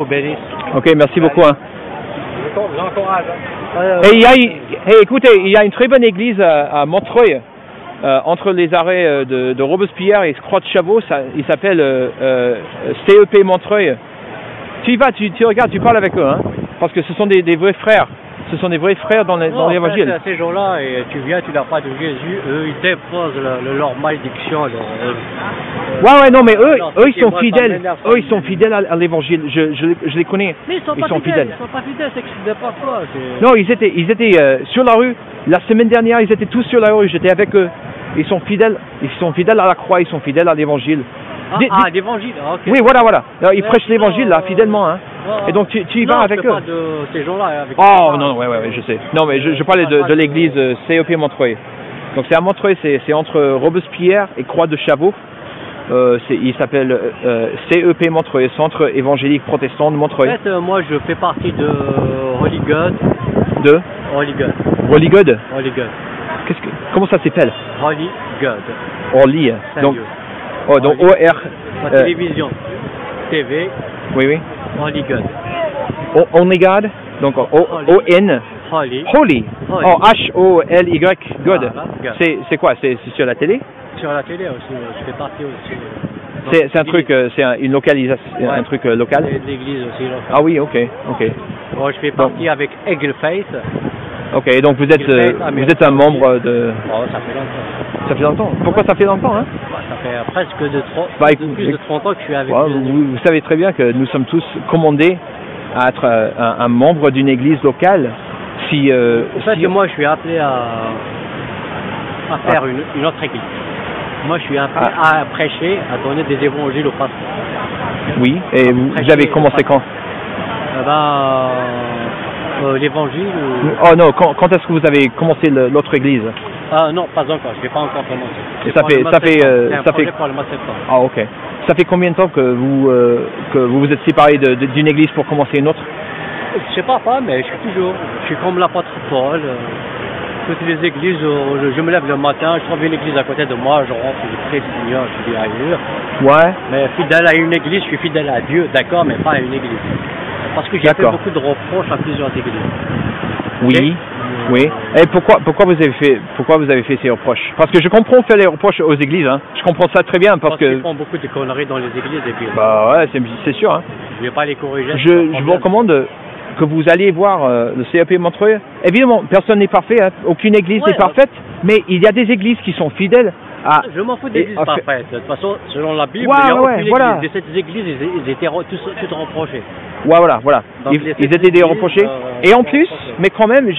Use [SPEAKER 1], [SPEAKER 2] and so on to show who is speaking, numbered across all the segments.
[SPEAKER 1] Bénisse.
[SPEAKER 2] Ok, merci beaucoup. Hein.
[SPEAKER 1] J'encourage.
[SPEAKER 2] Écoutez, il y a une très bonne église à Montreuil, entre les arrêts de Robespierre et Croix de Chavaux. Il s'appelle CEP Montreuil. Tu y vas, tu regardes, tu parles avec eux, hein, parce que ce sont des vrais frères. Ce sont des vrais frères dans l'évangile.
[SPEAKER 1] Ces gens-là, et tu viens, tu n'as pas de Jésus, eux, ils déposent leur malédiction.
[SPEAKER 2] Ouais, non, mais eux, ils sont fidèles. Eux, ils sont fidèles à l'évangile. Je les connais.
[SPEAKER 1] Mais ils sont pas fidèles. Ils sont pas fidèles, c'est que c'est pas quoi.
[SPEAKER 2] Non, ils étaient sur la rue. La semaine dernière, ils étaient tous sur la rue. J'étais avec eux. Ils sont fidèles à la croix. Ils sont fidèles à l'évangile.
[SPEAKER 1] L'évangile, ok.
[SPEAKER 2] Oui, voilà. Alors, ils prêchent l'évangile, là, fidèlement, hein. Et donc, tu y vas avec eux.
[SPEAKER 1] Pas de ces gens-là.
[SPEAKER 2] Oh, non, ouais, je sais. Non, mais je parlais de l'église CEP Montreuil. Donc, c'est à Montreuil, c'est entre Robespierre et Croix de Chavaux. Il s'appelle CEP Montreuil, Centre évangélique protestant de Montreuil.
[SPEAKER 1] En fait, moi, je fais partie de Holy God.
[SPEAKER 2] De
[SPEAKER 1] Holy God.
[SPEAKER 2] Holy God.
[SPEAKER 1] Holy God.
[SPEAKER 2] Comment ça s'appelle?
[SPEAKER 1] Holy God.
[SPEAKER 2] Holy. Donc O-R.
[SPEAKER 1] La télévision. TV.
[SPEAKER 2] Oui.
[SPEAKER 1] Holy God.
[SPEAKER 2] Only God. Donc O-N.
[SPEAKER 1] Holy.
[SPEAKER 2] Holy. Oh, H-O-L-Y. God.
[SPEAKER 1] Voilà,
[SPEAKER 2] c'est quoi? C'est sur la télé?
[SPEAKER 1] Sur la télé aussi. Je fais partie aussi.
[SPEAKER 2] C'est un truc, une localisation, un truc local?
[SPEAKER 1] C'est de l'église aussi. Là.
[SPEAKER 2] Ah oui, ok.
[SPEAKER 1] Moi, je fais partie avec Eagle Faith.
[SPEAKER 2] Ok, donc vous êtes un membre de...
[SPEAKER 1] Oh, ça fait longtemps.
[SPEAKER 2] Ça fait longtemps? Pourquoi ça fait longtemps, hein?
[SPEAKER 1] Ça fait presque plus de 30 ans que je suis avec
[SPEAKER 2] vous savez très bien que nous sommes tous commandés à être un membre d'une église locale.
[SPEAKER 1] Moi, je suis appelé à faire une autre église. Moi, je suis appelé à prêcher, à donner des évangiles aux pasteurs.
[SPEAKER 2] Oui, et vous avez commencé quand?
[SPEAKER 1] L'évangile.
[SPEAKER 2] Oh non, quand est-ce que vous avez commencé l'autre église?
[SPEAKER 1] Non, pas encore, je n'ai pas encore commencé.
[SPEAKER 2] Et ça fait
[SPEAKER 1] pour le mois de septembre.
[SPEAKER 2] Ah ok. Ça fait combien de temps que vous vous êtes séparé d'une église pour commencer une autre?
[SPEAKER 1] Je sais pas, mais je suis comme l'apôtre Paul. Toutes les églises, je me lève le matin, je trouve une église à côté de moi, je rentre, je prie le Seigneur, je dis ailleurs.
[SPEAKER 2] Ouais.
[SPEAKER 1] Mais fidèle à une église, je suis fidèle à Dieu, d'accord, mais pas à une église. Parce que j'ai fait beaucoup de reproches à plusieurs églises. Oui.
[SPEAKER 2] Et pourquoi vous avez fait ces reproches? Parce que je comprends faire les reproches aux églises, hein. Je comprends ça très bien parce que
[SPEAKER 1] ils font beaucoup de conneries dans les églises et puis.
[SPEAKER 2] Bah ouais, c'est sûr, hein.
[SPEAKER 1] Je vais pas les corriger.
[SPEAKER 2] Je vous recommande que vous alliez voir le CEP Montreuil. Évidemment, personne n'est parfait, hein. Aucune église n'est parfaite, mais il y a des églises qui sont fidèles.
[SPEAKER 1] Je m'en fous des églises parfaites. De toute façon, selon la Bible,
[SPEAKER 2] il
[SPEAKER 1] y a aucune église. De ces églises, ils étaient tous reprochés.
[SPEAKER 2] Voilà. Ils étaient des reprochés. Et en plus, mais quand même,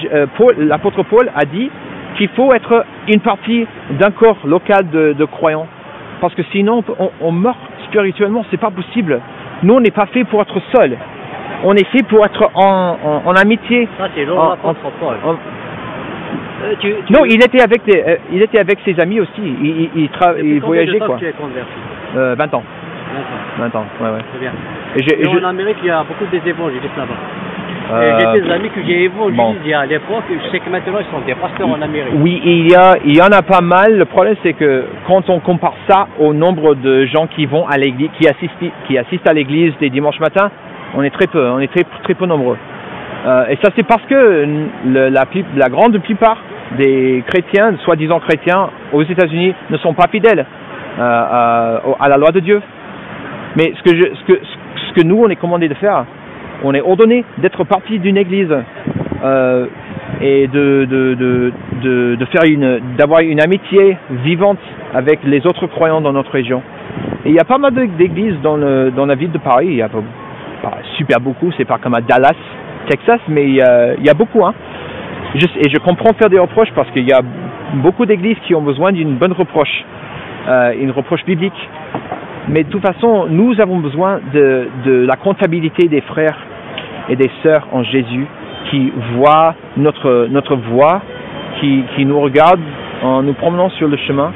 [SPEAKER 2] l'apôtre Paul a dit qu'il faut être une partie d'un corps local de croyants. Parce que sinon, on meurt spirituellement, c'est pas possible. Nous, on n'est pas fait pour être seuls. On est fait pour être en amitié.
[SPEAKER 1] Ça, c'est l'apôtre Paul.
[SPEAKER 2] Non, il était avec ses amis aussi. Il voyageait quoi.
[SPEAKER 1] Tu es converti?
[SPEAKER 2] 20 ans. 20 ans, ouais.
[SPEAKER 1] C'est bien. Et en Amérique, il y a beaucoup des évangélistes là-bas. J'ai des amis que j'ai évangélisés à l'époque. Je sais que maintenant, ils sont des pasteurs en Amérique.
[SPEAKER 2] Oui, il y en a pas mal. Le problème, c'est que quand on compare ça au nombre de gens qui vont à l'église, qui assistent à l'église les dimanches matins, on est très peu. On est très peu nombreux. Et ça, c'est parce que la grande plupart des chrétiens, soi-disant chrétiens, aux États-Unis, ne sont pas fidèles à la loi de Dieu. Mais ce que nous, on est commandé de faire, on est ordonné d'être partie d'une église et d'avoir une amitié vivante avec les autres croyants dans notre région. Et il y a pas mal d'églises dans la ville de Paris. Il y a pas super beaucoup, c'est pas comme à Dallas, Texas, mais il y a beaucoup, hein. Et je comprends faire des reproches parce qu'il y a beaucoup d'églises qui ont besoin d'une bonne reproche, une reproche biblique. Mais de toute façon, nous avons besoin de la comptabilité des frères et des sœurs en Jésus qui voient notre voie, qui nous regardent en nous promenant sur le chemin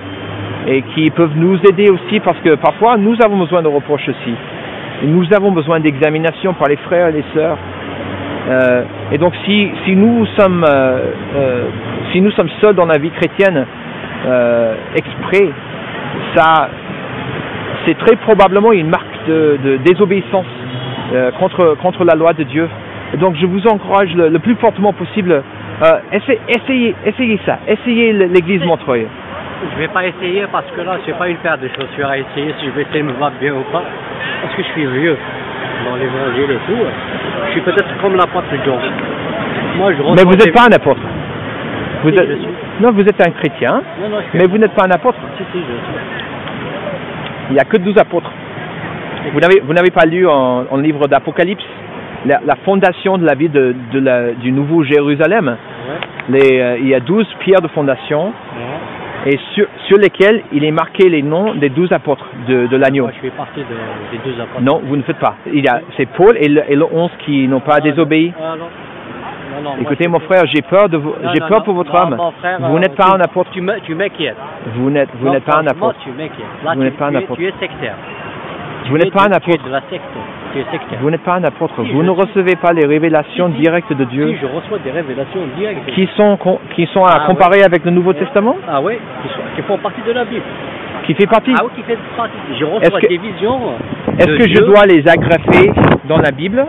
[SPEAKER 2] et qui peuvent nous aider aussi parce que parfois nous avons besoin de reproches aussi. Et nous avons besoin d'examination par les frères et les sœurs. Et donc si nous sommes seuls dans la vie chrétienne exprès, ça c'est très probablement une marque de désobéissance contre la loi de Dieu. Et donc je vous encourage le plus fortement possible, essayez ça, essayez l'église Montreuil.
[SPEAKER 1] Je vais pas essayer parce que là, c'est pas une paire de chaussures à essayer si je vais essayer de me voir bien ou pas. Parce que je suis vieux dans l'évangile et tout. Je suis peut-être comme l'apôtre John. Moi,
[SPEAKER 2] mais vous n'êtes pas un apôtre. Vous
[SPEAKER 1] si,
[SPEAKER 2] êtes...
[SPEAKER 1] je suis.
[SPEAKER 2] Non, vous êtes un chrétien,
[SPEAKER 1] Non,
[SPEAKER 2] mais vous n'êtes pas un apôtre.
[SPEAKER 1] Si, je suis.
[SPEAKER 2] Il n'y a que 12 apôtres. Vous n'avez pas lu en livre d'Apocalypse la fondation de la ville du Nouveau Jérusalem.
[SPEAKER 1] Ouais.
[SPEAKER 2] Il y a 12 pierres de fondation.
[SPEAKER 1] Ouais.
[SPEAKER 2] Et sur lesquels il est marqué les noms des 12 apôtres de l'agneau.
[SPEAKER 1] Moi, je fais partie des 12 apôtres.
[SPEAKER 2] Non, vous ne faites pas. C'est Paul et le 11 qui n'ont pas désobéi.
[SPEAKER 1] Non,
[SPEAKER 2] écoutez, mon frère, j'ai peur de vous. J'ai peur pour votre âme. Vous n'êtes pas un apôtre.
[SPEAKER 1] Tu m'inquiètes.
[SPEAKER 2] Vous n'êtes pas un apôtre.
[SPEAKER 1] Tu m'inquiètes. Là,
[SPEAKER 2] vous n'êtes pas un apôtre.
[SPEAKER 1] Tu es sectaire.
[SPEAKER 2] Vous n'êtes pas un apôtre.
[SPEAKER 1] Tu es de la secte. Tu es sectaire.
[SPEAKER 2] Vous n'êtes pas un apôtre.
[SPEAKER 1] Si,
[SPEAKER 2] vous ne recevez pas les révélations directes de Dieu.
[SPEAKER 1] Si, je reçois des révélations directes.
[SPEAKER 2] Qui sont à comparer avec le Nouveau Testament.
[SPEAKER 1] Ah oui, qui font partie de la Bible.
[SPEAKER 2] Qui fait partie.
[SPEAKER 1] Ah oui, qui fait partie. Je reçois des visions.
[SPEAKER 2] Est-ce que je dois les agrafer dans la Bible?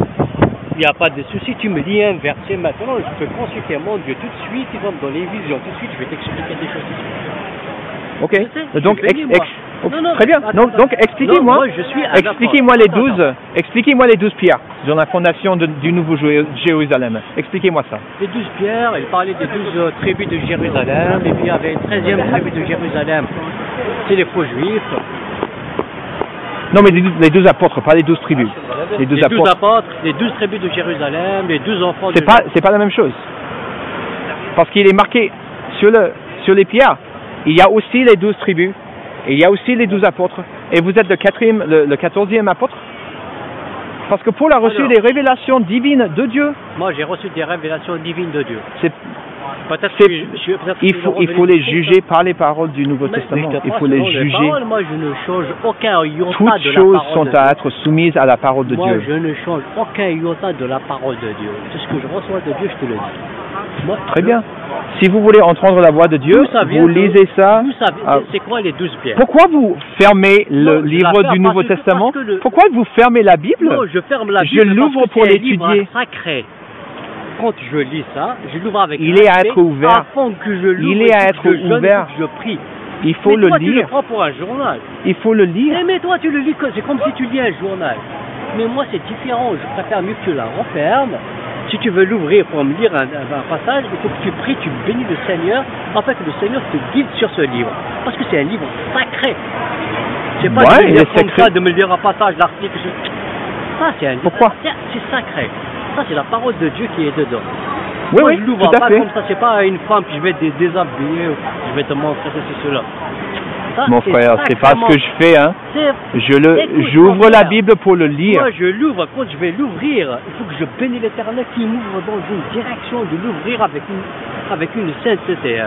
[SPEAKER 1] Il n'y a pas de souci, tu me dis un verset maintenant, je peux consulter mon Dieu tout de suite, il va me donner une vision, tout de suite je vais t'expliquer des choses.
[SPEAKER 2] Ok, donc très bien.
[SPEAKER 1] Attends,
[SPEAKER 2] donc expliquez-moi. Expliquez-moi les 12 pierres dans la fondation du Nouveau Jérusalem. Expliquez-moi ça.
[SPEAKER 1] Les 12 pierres, il parlait des 12 tribus de Jérusalem, et puis il y avait une 13e tribu de Jérusalem. C'est les faux juifs.
[SPEAKER 2] Non, mais les 12 apôtres, pas les 12 tribus. Les 12
[SPEAKER 1] apôtres, les 12 tribus de Jérusalem, les 12 enfants de
[SPEAKER 2] C'est pas la même chose. Parce qu'il est marqué sur les pierres, il y a aussi les 12 tribus, et il y a aussi les 12 apôtres. Et vous êtes le 14e apôtre? Parce que Paul a reçu les révélations divines de Dieu.
[SPEAKER 1] Moi, j'ai reçu des révélations divines de Dieu.
[SPEAKER 2] Il faut les juger par les paroles du Nouveau Testament. Il faut les juger.
[SPEAKER 1] Moi, je ne change aucun iota
[SPEAKER 2] Toutes
[SPEAKER 1] de la parole de Dieu.
[SPEAKER 2] Toutes choses sont à être soumises à la parole de Dieu.
[SPEAKER 1] Moi, je ne change aucun iota de la parole de Dieu. Tout ce que je reçois de Dieu, je te le dis.
[SPEAKER 2] Très bien. Si vous voulez entendre la voix de Dieu, vous lisez ça.
[SPEAKER 1] C'est quoi les 12 pierres?
[SPEAKER 2] Pourquoi vous fermez le livre du Nouveau Testament? Pourquoi vous fermez la Bible?
[SPEAKER 1] Non, je ferme la Bible.
[SPEAKER 2] Je l'ouvre pour l'étudier.
[SPEAKER 1] Sacré. Quand je lis ça, je l'ouvre avec
[SPEAKER 2] il est à être ouvert.
[SPEAKER 1] Afin que je l'ouvre,
[SPEAKER 2] il est à être ouvert.
[SPEAKER 1] Je prie.
[SPEAKER 2] Il faut le lire.
[SPEAKER 1] Tu le prends pour un journal.
[SPEAKER 2] Il faut le lire.
[SPEAKER 1] Mais toi, tu le lis, c'est comme si tu lis un journal. Mais moi, c'est différent. Je préfère mieux que tu la refermes. Si tu veux l'ouvrir pour me lire un passage, il faut que tu pries, tu bénis le Seigneur, afin que le Seigneur te guide sur ce livre. Parce que c'est un livre sacré. C'est pas de me lire comme ça, de me lire un passage, l'article. Ça, c'est un livre.
[SPEAKER 2] Pourquoi?
[SPEAKER 1] C'est sacré. Ça, c'est la parole de Dieu qui est dedans.
[SPEAKER 2] Oui,
[SPEAKER 1] moi,
[SPEAKER 2] oui,
[SPEAKER 1] je l'ouvre
[SPEAKER 2] tout à
[SPEAKER 1] pas
[SPEAKER 2] fait.
[SPEAKER 1] Comme ça, c'est pas une femme que je vais déshabiller, je vais te montrer ceci, cela. Ça,
[SPEAKER 2] mon frère, c'est pas ce que je fais, hein. J'ouvre la Bible pour le lire.
[SPEAKER 1] Moi, je l'ouvre. Quand je vais l'ouvrir, il faut que je bénis l'Éternel qui m'ouvre dans une direction de l'ouvrir avec une sainteté.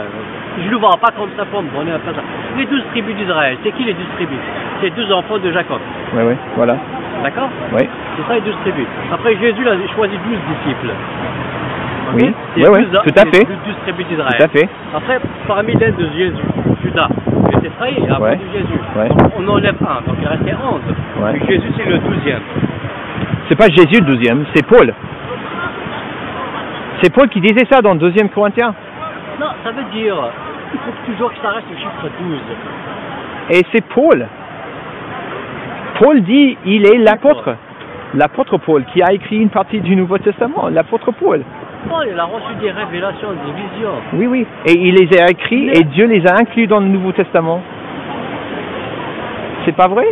[SPEAKER 1] Je l'ouvre pas comme ça pour me donner un passage. Les 12 tribus d'Israël, c'est qui les 12 tribus? C'est 12 enfants de Jacob.
[SPEAKER 2] Oui, oui, voilà.
[SPEAKER 1] D'accord?
[SPEAKER 2] Oui.
[SPEAKER 1] C'est ça les 12 tribus. Après, Jésus a choisi 12 disciples.
[SPEAKER 2] Oui, oui, tout à fait.
[SPEAKER 1] 12 tribus d'Israël.
[SPEAKER 2] Tout à fait.
[SPEAKER 1] Après, parmi l'aide de Jésus, Judas, qui était trahi, et après de Jésus.
[SPEAKER 2] Ouais.
[SPEAKER 1] Donc, on enlève un, donc il restait 11.
[SPEAKER 2] Ouais.
[SPEAKER 1] Et Jésus, c'est le 12e.
[SPEAKER 2] C'est pas Jésus le 12e, c'est Paul. C'est Paul qui disait ça dans 2 Corinthiens.
[SPEAKER 1] Non, ça veut dire, il faut toujours que ça reste le chiffre 12.
[SPEAKER 2] Et c'est Paul. Paul dit, il est l'apôtre. L'apôtre Paul, qui a écrit une partie du Nouveau Testament, l'apôtre Paul.
[SPEAKER 1] Oh, il a reçu des révélations, des visions.
[SPEAKER 2] Oui, oui. Et il les a écrits et Dieu les a inclus dans le Nouveau Testament. C'est pas vrai?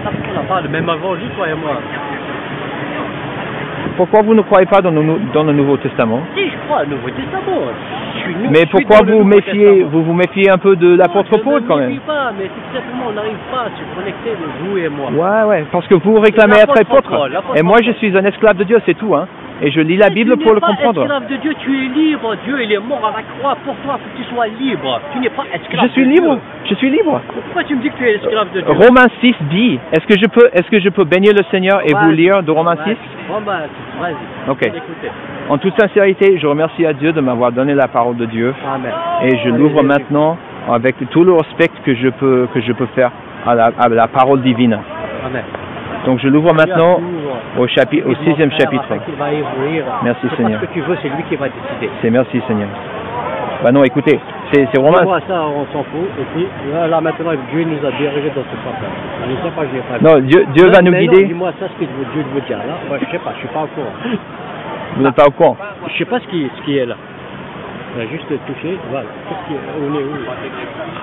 [SPEAKER 1] On n'a pas le même évangile, toi et moi.
[SPEAKER 2] Pourquoi vous ne croyez pas dans le Nouveau Testament?
[SPEAKER 1] Si, je crois au Nouveau Testament.
[SPEAKER 2] Mais pourquoi vous vous méfiez un peu de l'apôtre Paul quand même?
[SPEAKER 1] Je ne me méfie pas, mais tout simplement on n'arrive pas à se connecter, vous et moi.
[SPEAKER 2] Ouais, ouais, parce que vous réclamez être apôtre. Et moi je suis un esclave de Dieu, c'est tout, hein. Et je lis la Bible pour le comprendre.
[SPEAKER 1] Tu n'es pas esclave de Dieu, tu es libre. Dieu, il est mort à la croix pour toi, pour que tu sois libre. Tu n'es pas esclave.
[SPEAKER 2] Je suis libre. Je suis libre.
[SPEAKER 1] Pourquoi tu me dis que tu es esclave de Dieu?
[SPEAKER 2] Romains 6 dit, est-ce que je peux bénir le Seigneur et vous lire de Romains 6?
[SPEAKER 1] Romains 6, vas-y.
[SPEAKER 2] Ok. En toute sincérité, je remercie à Dieu de m'avoir donné la parole de Dieu.
[SPEAKER 1] Amen.
[SPEAKER 2] Et je l'ouvre maintenant avec tout le respect que je peux faire à la parole divine.
[SPEAKER 1] Amen.
[SPEAKER 2] Donc je l'ouvre maintenant au chapitre, au 6e chapitre. Merci Seigneur.
[SPEAKER 1] Ce que tu veux, c'est lui qui va décider.
[SPEAKER 2] C'est merci Seigneur. Bah non, écoutez, c'est Romains.
[SPEAKER 1] Moi, ça, on s'en fout. Et puis là maintenant, Dieu nous a dirigés dans ce sens-là. Je ne sais pas, je n'ai pas.
[SPEAKER 2] Non, Dieu va nous guider.
[SPEAKER 1] Dis-moi ça, ce que Dieu veut dire là. Moi, je sais pas, je suis pas au courant.
[SPEAKER 2] Vous n'êtes pas au courant?
[SPEAKER 1] Je sais pas ce qui est là. On a juste touché, voilà. On est où?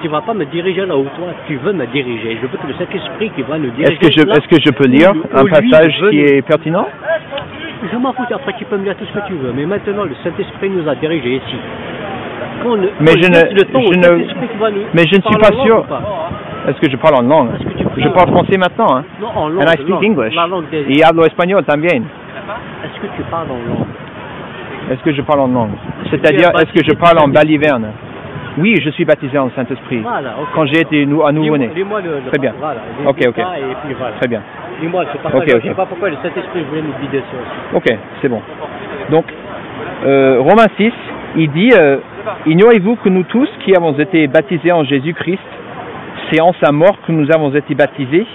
[SPEAKER 1] Tu vas pas me diriger là où toi, tu veux me diriger. Je veux que le Saint-Esprit qui va nous diriger.
[SPEAKER 2] Est-ce que je peux lire un passage qui est pertinent?
[SPEAKER 1] Je m'en fous, après tu peux me lire tout ce que tu veux. Mais maintenant, le Saint-Esprit nous a dirigés ici.
[SPEAKER 2] Mais je ne suis pas sûr. Est-ce que je parle en langue? Je parle français maintenant, hein?
[SPEAKER 1] Non, en langue.
[SPEAKER 2] And I speak English. Y hablo español también.
[SPEAKER 1] Est-ce que tu parles en langue?
[SPEAKER 2] Est-ce que je parle en langue? C'est-à-dire, est-ce que je parle en baliverne? Oui, je suis baptisé en Saint-Esprit.
[SPEAKER 1] Voilà, okay.
[SPEAKER 2] Quand j'ai été à nouveau-né.
[SPEAKER 1] Très
[SPEAKER 2] bien.
[SPEAKER 1] Voilà,
[SPEAKER 2] ok.
[SPEAKER 1] Voilà.
[SPEAKER 2] Très bien.
[SPEAKER 1] Dis-moi, c'est pas je ne sais pas pourquoi le Saint-Esprit voulait nous guider sur ça.
[SPEAKER 2] Ok, c'est bon. Donc, Romains 6, il dit, ignorez-vous que nous tous qui avons été baptisés en Jésus-Christ, c'est en sa mort que nous avons été baptisés.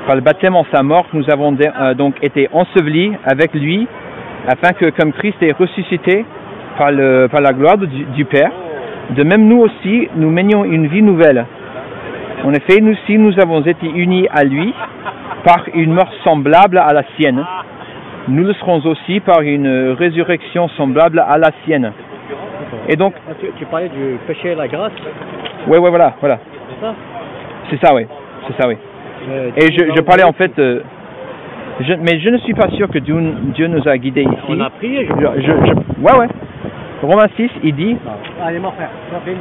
[SPEAKER 2] Par le baptême en sa mort, nous avons donc été ensevelis avec lui, afin que, comme Christ est ressuscité par la gloire du Père, de même nous aussi, nous menions une vie nouvelle. En effet, nous aussi, nous avons été unis à lui par une mort semblable à la sienne. Nous le serons aussi par une résurrection semblable à la sienne. Et donc,
[SPEAKER 1] tu parlais du péché et la grâce?
[SPEAKER 2] Oui, voilà.
[SPEAKER 1] C'est ça?
[SPEAKER 2] C'est ça, oui. Et je parlais en fait... mais je ne suis pas sûr que Dieu nous a guidés ici.
[SPEAKER 1] On a prié,
[SPEAKER 2] ouais. Romains 6, il dit...
[SPEAKER 1] Allez, mon frère, sois béni.